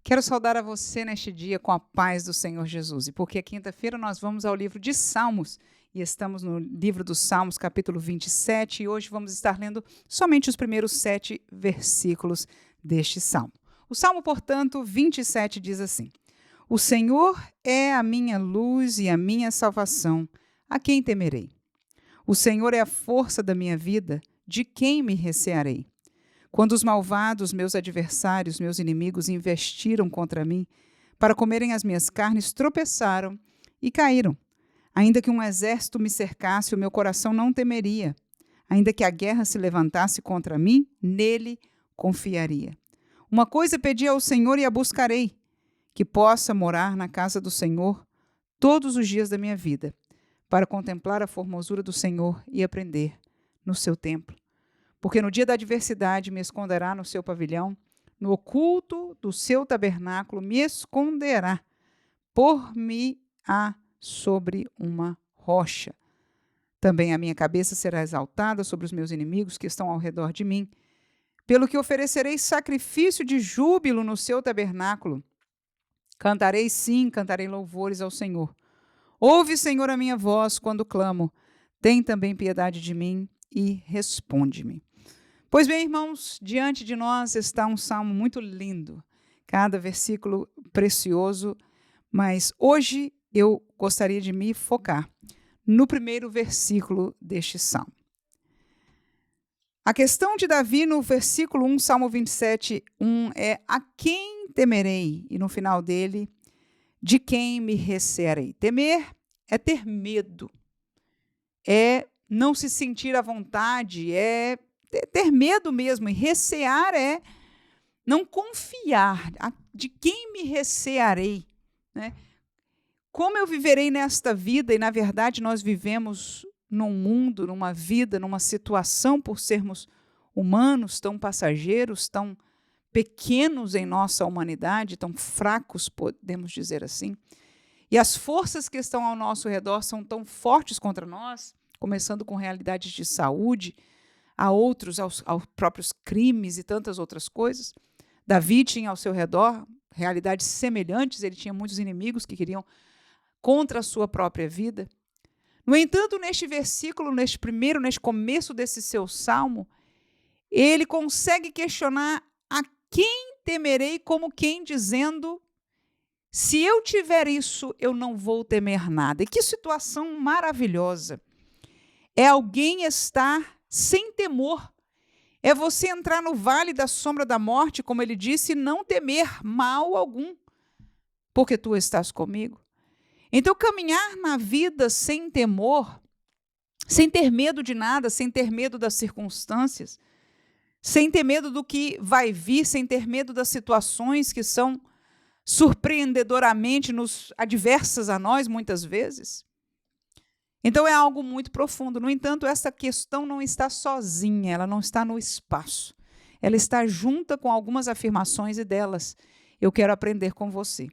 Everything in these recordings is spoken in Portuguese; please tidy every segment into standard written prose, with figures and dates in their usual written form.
Quero saudar a você neste dia com a paz do Senhor Jesus. E porque quinta-feira nós vamos ao livro de Salmos. E estamos no livro dos Salmos, capítulo 27. E hoje vamos estar lendo somente os primeiros 7 versículos deste salmo. O salmo, portanto, 27 diz assim: O Senhor é a minha luz e a minha salvação. A quem temerei? O Senhor é a força da minha vida. De quem me recearei? Quando os malvados, meus adversários, meus inimigos, investiram contra mim, para comerem as minhas carnes, tropeçaram e caíram. Ainda que um exército me cercasse, o meu coração não temeria. Ainda que a guerra se levantasse contra mim, nele confiaria. Uma coisa pedi ao Senhor e a buscarei, que possa morar na casa do Senhor todos os dias da minha vida, para contemplar a formosura do Senhor e aprender no seu templo. Porque no dia da adversidade me esconderá no seu pavilhão, no oculto do seu tabernáculo me esconderá, por-me-á sobre uma rocha. Também a minha cabeça será exaltada sobre os meus inimigos que estão ao redor de mim, pelo que oferecerei sacrifício de júbilo no seu tabernáculo. Cantarei sim, cantarei louvores ao Senhor. Ouve, Senhor, a minha voz quando clamo. Tem também piedade de mim e responde-me. Pois bem, irmãos, diante de nós está um salmo muito lindo, cada versículo precioso, mas hoje eu gostaria de me focar no primeiro versículo deste salmo. A questão de Davi no versículo 1, Salmo 27, 1 é: a quem temerei? E no final dele, de quem me recearei? Temer é ter medo, é não se sentir à vontade, é ter medo mesmo, e recear é não confiar. De quem me recearei? Né? Como eu viverei nesta vida? E, na verdade, nós vivemos num mundo, numa vida, numa situação, por sermos humanos, tão passageiros, tão pequenos em nossa humanidade, tão fracos, podemos dizer assim. E as forças que estão ao nosso redor são tão fortes contra nós, começando com realidades de saúde, a outros, aos próprios crimes e tantas outras coisas. Davi tinha ao seu redor realidades semelhantes, ele tinha muitos inimigos que queriam contra a sua própria vida. No entanto, neste versículo, neste começo desse seu salmo, ele consegue questionar: a quem temerei, como quem dizendo: se eu tiver isso, eu não vou temer nada. E que situação maravilhosa! É alguém estar sem temor. É você entrar no vale da sombra da morte, como ele disse, e não temer mal algum, porque tu estás comigo. Então, caminhar na vida sem temor, sem ter medo de nada, sem ter medo das circunstâncias, sem ter medo do que vai vir, sem ter medo das situações que são surpreendedoramente adversas a nós, muitas vezes. Então é algo muito profundo. No entanto, essa questão não está sozinha, ela não está no espaço. Ela está junta com algumas afirmações e delas eu quero aprender com você.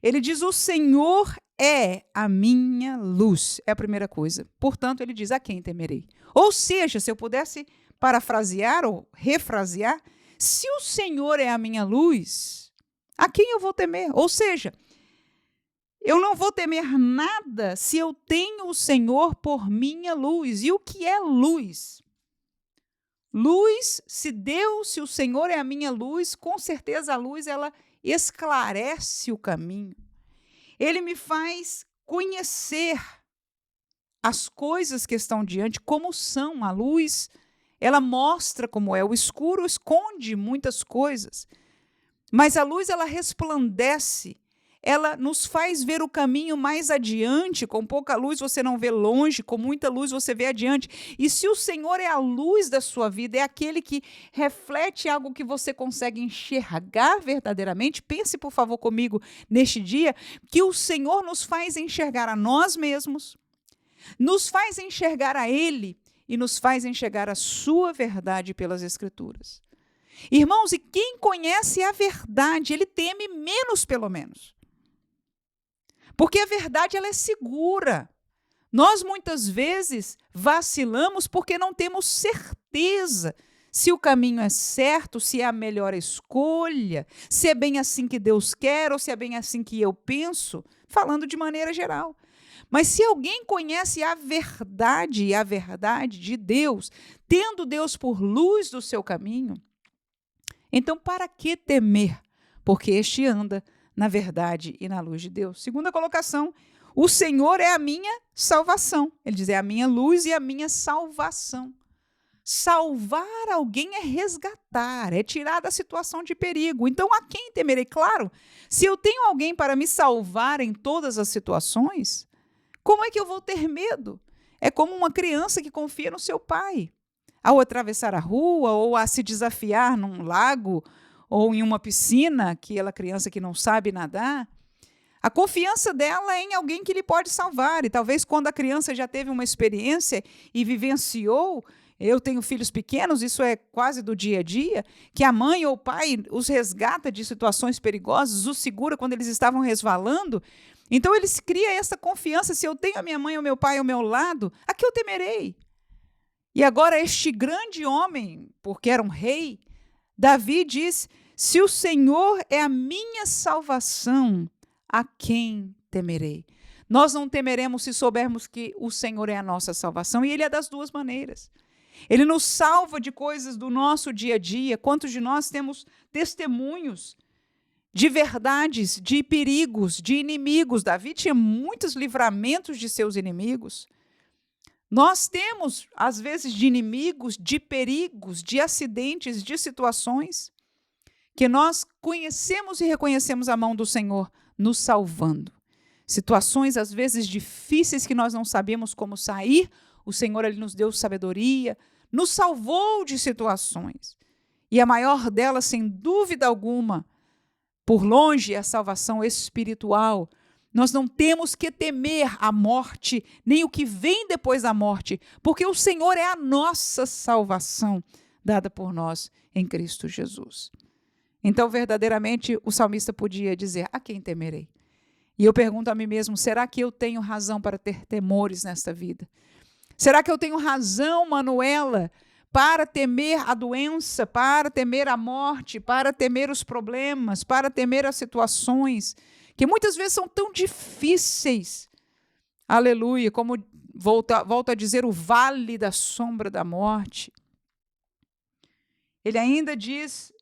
Ele diz: o Senhor é a minha luz. É a primeira coisa. Portanto, ele diz: a quem temerei? Ou seja, se eu pudesse parafrasear ou refrasear, se o Senhor é a minha luz, a quem eu vou temer? Ou seja, eu não vou temer nada se eu tenho o Senhor por minha luz. E o que é luz? Luz, se o Senhor é a minha luz, com certeza a luz ela esclarece o caminho. Ele me faz conhecer as coisas que estão diante, como são. A luz, ela mostra como é. O escuro esconde muitas coisas. Mas a luz, ela resplandece. Ela nos faz ver o caminho mais adiante. Com pouca luz você não vê longe, com muita luz você vê adiante. E se o Senhor é a luz da sua vida, é aquele que reflete algo que você consegue enxergar verdadeiramente, pense, por favor, comigo neste dia, que o Senhor nos faz enxergar a nós mesmos, nos faz enxergar a Ele e nos faz enxergar a sua verdade pelas Escrituras. Irmãos, e quem conhece a verdade, ele teme menos, pelo menos. Porque a verdade ela é segura. Nós muitas vezes vacilamos porque não temos certeza se o caminho é certo, se é a melhor escolha, se é bem assim que Deus quer ou se é bem assim que eu penso, falando de maneira geral. Mas se alguém conhece a verdade e a verdade de Deus, tendo Deus por luz do seu caminho, então para que temer? Porque este anda na verdade e na luz de Deus. Segunda colocação, o Senhor é a minha salvação. Ele diz, é a minha luz e a minha salvação. Salvar alguém é resgatar, é tirar da situação de perigo. Então, a quem temerei? Claro, se eu tenho alguém para me salvar em todas as situações, como é que eu vou ter medo? É como uma criança que confia no seu pai. Ao atravessar a rua ou a se desafiar num lago ou em uma piscina, aquela criança que não sabe nadar, a confiança dela é em alguém que lhe pode salvar. E talvez quando a criança já teve uma experiência e vivenciou, eu tenho filhos pequenos, isso é quase do dia a dia, que a mãe ou o pai os resgata de situações perigosas, os segura quando eles estavam resvalando. Então eles criam essa confiança, se eu tenho a minha mãe ou meu pai ao meu lado, a que eu temerei? E agora este grande homem, porque era um rei, Davi diz, se o Senhor é a minha salvação, a quem temerei? Nós não temeremos se soubermos que o Senhor é a nossa salvação, e Ele é das duas maneiras. Ele nos salva de coisas do nosso dia a dia. Quantos de nós temos testemunhos de verdades, de perigos, de inimigos? Davi tinha muitos livramentos de seus inimigos. Nós temos, às vezes, de inimigos, de perigos, de acidentes, de situações que nós conhecemos e reconhecemos a mão do Senhor nos salvando. Situações, às vezes, difíceis que nós não sabemos como sair, o Senhor ele nos deu sabedoria, nos salvou de situações. E a maior delas, sem dúvida alguma, por longe, é a salvação espiritual. Nós não temos que temer a morte, nem o que vem depois da morte, porque o Senhor é a nossa salvação, dada por nós em Cristo Jesus. Então, verdadeiramente, o salmista podia dizer, a quem temerei? E eu pergunto a mim mesmo, será que eu tenho razão para ter temores nesta vida? Será que eu tenho razão, Manuela, para temer a doença, para temer a morte, para temer os problemas, para temer as situações que muitas vezes são tão difíceis? Aleluia, como volto a dizer, o vale da sombra da morte. Ele ainda diz,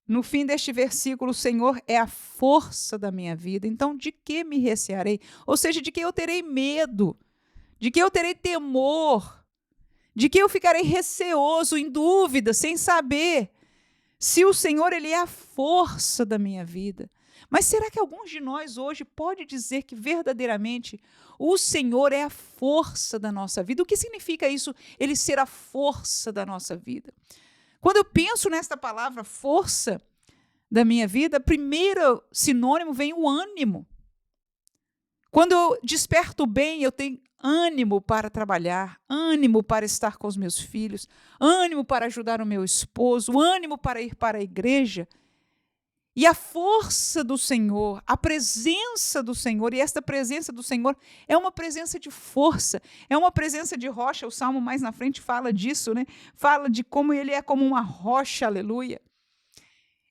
no fim deste versículo, o Senhor é a força da minha vida, então de que me recearei? Ou seja, de que eu terei medo? De que eu terei temor? De que eu ficarei receoso, em dúvida, sem saber se o Senhor ele é a força da minha vida? Mas será que alguns de nós hoje pode dizer que verdadeiramente o Senhor é a força da nossa vida? O que significa isso, ele ser a força da nossa vida? Quando eu penso nesta palavra força da minha vida, primeiro sinônimo vem o ânimo. Quando eu desperto bem, eu tenho ânimo para trabalhar, ânimo para estar com os meus filhos, ânimo para ajudar o meu esposo, ânimo para ir para a igreja. E a força do Senhor, a presença do Senhor, e esta presença do Senhor é uma presença de força, é uma presença de rocha. O Salmo mais na frente fala disso, né? Fala de como ele é como uma rocha, aleluia.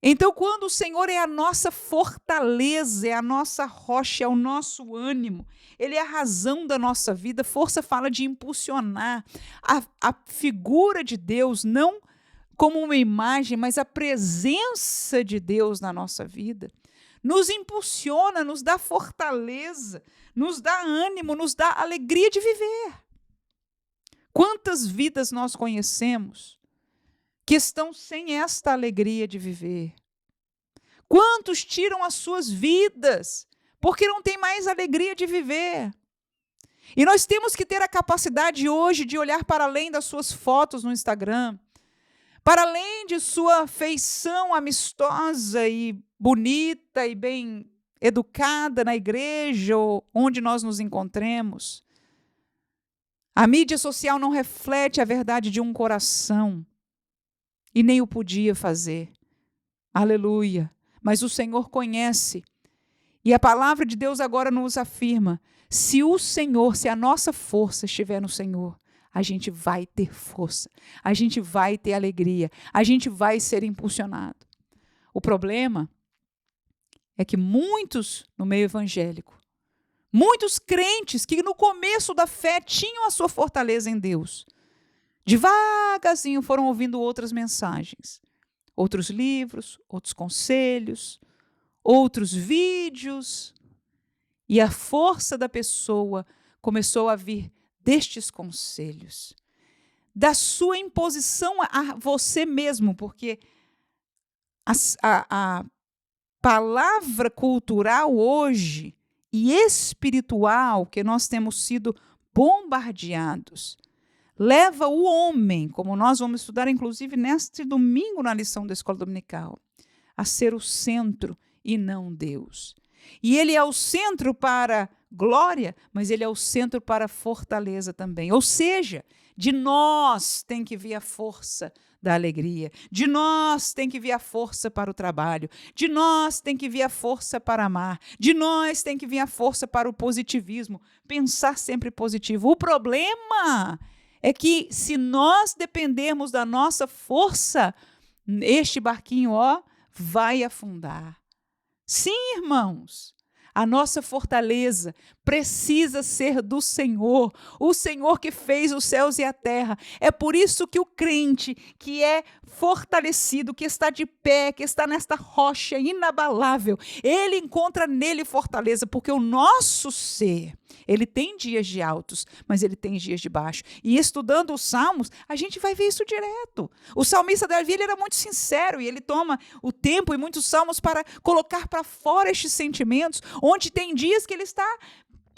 Então, quando o Senhor é a nossa fortaleza, é a nossa rocha, é o nosso ânimo, Ele é a razão da nossa vida, força fala de impulsionar a figura de Deus, não como uma imagem, mas a presença de Deus na nossa vida, nos impulsiona, nos dá fortaleza, nos dá ânimo, nos dá alegria de viver. Quantas vidas nós conhecemos que estão sem esta alegria de viver? Quantos tiram as suas vidas porque não tem mais alegria de viver? E nós temos que ter a capacidade hoje de olhar para além das suas fotos no Instagram, para além de sua feição amistosa e bonita e bem educada na igreja onde nós nos encontremos. A mídia social não reflete a verdade de um coração e nem o podia fazer. Aleluia. Mas o Senhor conhece. E a palavra de Deus agora nos afirma, se o Senhor, se a nossa força estiver no Senhor, a gente vai ter força, a gente vai ter alegria, a gente vai ser impulsionado. O problema é que muitos no meio evangélico, muitos crentes que no começo da fé tinham a sua fortaleza em Deus, devagarzinho foram ouvindo outras mensagens, outros livros, outros conselhos, outros vídeos, e a força da pessoa começou a vir destes conselhos, da sua imposição a você mesmo, porque a palavra cultural hoje e espiritual que nós temos sido bombardeados leva o homem, como nós vamos estudar inclusive neste domingo na lição da escola dominical, a ser o centro e não Deus. E ele é o centro para glória, mas ele é o centro para fortaleza também. Ou seja, de nós tem que vir a força da alegria, de nós tem que vir a força para o trabalho, de nós tem que vir a força para amar, de nós tem que vir a força para o positivismo, pensar sempre positivo. O problema é que se nós dependermos da nossa força, este barquinho, vai afundar. Sim, irmãos, a nossa fortaleza precisa ser do Senhor, o Senhor que fez os céus e a terra. É por isso que o crente que é fortalecido, que está de pé, que está nesta rocha inabalável, ele encontra nele fortaleza, porque o nosso ser, ele tem dias de altos, mas ele tem dias de baixo. E estudando os Salmos, a gente vai ver isso direto. O salmista Davi, ele era muito sincero, e ele toma o tempo em muitos salmos para colocar para fora estes sentimentos, onde tem dias que ele está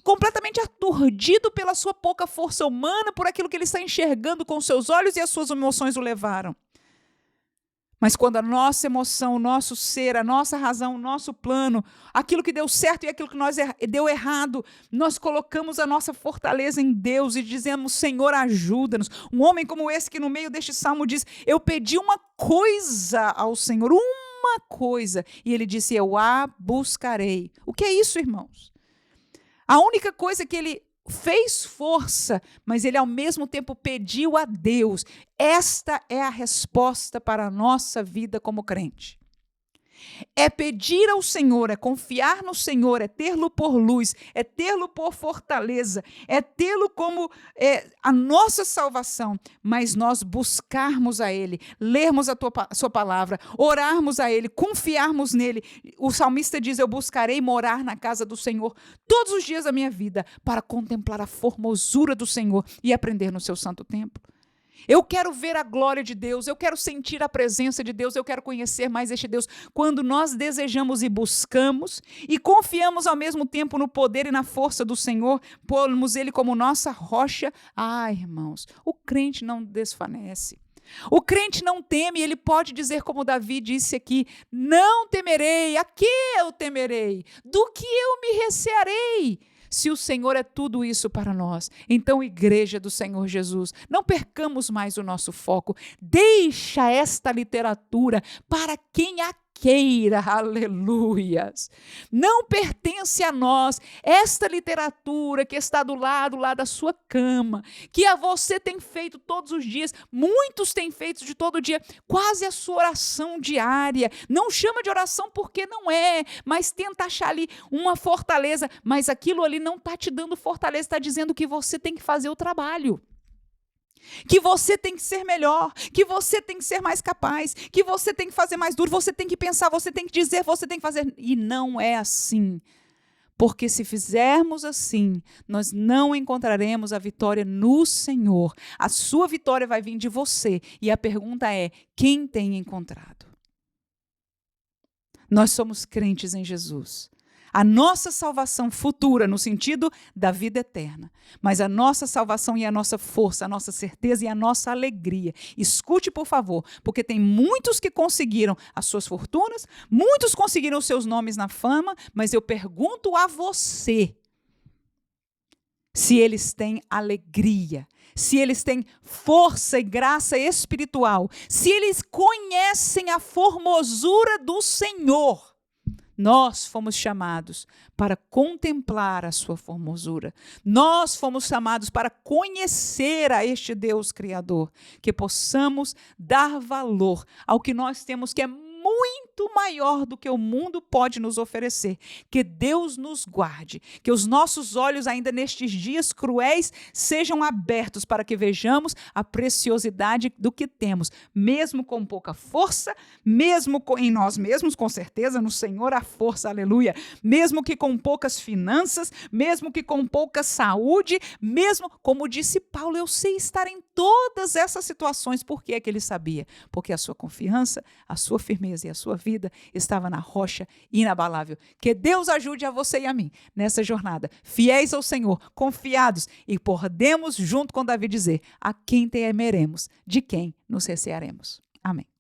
completamente aturdido pela sua pouca força humana, por aquilo que ele está enxergando com seus olhos e as suas emoções o levaram. Mas quando a nossa emoção, o nosso ser, a nossa razão, o nosso plano, aquilo que deu certo e aquilo que deu errado, nós colocamos a nossa fortaleza em Deus e dizemos, Senhor, ajuda-nos. Um homem como esse que no meio deste salmo diz, eu pedi uma coisa ao Senhor, uma coisa, e ele disse, eu a buscarei. O que é isso, irmãos? A única coisa que ele fez força, mas ele ao mesmo tempo pediu a Deus. Esta é a resposta para a nossa vida como crente. É pedir ao Senhor, é confiar no Senhor, é tê-lo por luz, é tê-lo por fortaleza, é tê-lo como a nossa salvação, mas nós buscarmos a Ele, lermos a sua palavra, orarmos a Ele, confiarmos nele. O salmista diz, eu buscarei morar na casa do Senhor todos os dias da minha vida, para contemplar a formosura do Senhor e aprender no seu santo templo. Eu quero ver a glória de Deus, eu quero sentir a presença de Deus, eu quero conhecer mais este Deus. Quando nós desejamos e buscamos e confiamos ao mesmo tempo no poder e na força do Senhor, pomos Ele como nossa rocha, irmãos, o crente não desfanece. O crente não teme, ele pode dizer como Davi disse aqui, não temerei, a que eu temerei? Do que eu me recearei? Se o Senhor é tudo isso para nós, então, igreja do Senhor Jesus, não percamos mais o nosso foco. Deixa esta literatura para quem a queira, aleluias. Não pertence a nós esta literatura que está do lado lá da sua cama, que a você tem feito todos os dias, muitos têm feito de todo dia, quase a sua oração diária. Não chama de oração porque não é, mas tenta achar ali uma fortaleza, mas aquilo ali não está te dando fortaleza, está dizendo que você tem que fazer o trabalho. Que você tem que ser melhor, que você tem que ser mais capaz, que você tem que fazer mais duro, você tem que pensar, você tem que dizer, você tem que fazer. E não é assim. Porque se fizermos assim, nós não encontraremos a vitória no Senhor. A sua vitória vai vir de você. E a pergunta é, quem tem encontrado? Nós somos crentes em Jesus. A nossa salvação futura, no sentido da vida eterna. Mas a nossa salvação e a nossa força, a nossa certeza e a nossa alegria. Escute, por favor, porque tem muitos que conseguiram as suas fortunas, muitos conseguiram os seus nomes na fama, mas eu pergunto a você se eles têm alegria, se eles têm força e graça espiritual, se eles conhecem a formosura do Senhor. Nós fomos chamados para contemplar a sua formosura. Nós fomos chamados para conhecer a este Deus Criador, que possamos dar valor ao que nós temos, que é muito maior do que o mundo pode nos oferecer. Que Deus nos guarde, que os nossos olhos ainda nestes dias cruéis sejam abertos para que vejamos a preciosidade do que temos, mesmo com pouca força, mesmo em nós mesmos, com certeza, no Senhor há força, aleluia, mesmo que com poucas finanças, mesmo que com pouca saúde, mesmo, como disse Paulo, eu sei estar em todas essas situações. Por que é que ele sabia? Porque a sua confiança, a sua firmeza e a sua vida estava na rocha inabalável. Que Deus ajude a você e a mim nessa jornada, fiéis ao Senhor, confiados, e podemos, junto com Davi, dizer: a quem temeremos, de quem nos recearemos. Amém.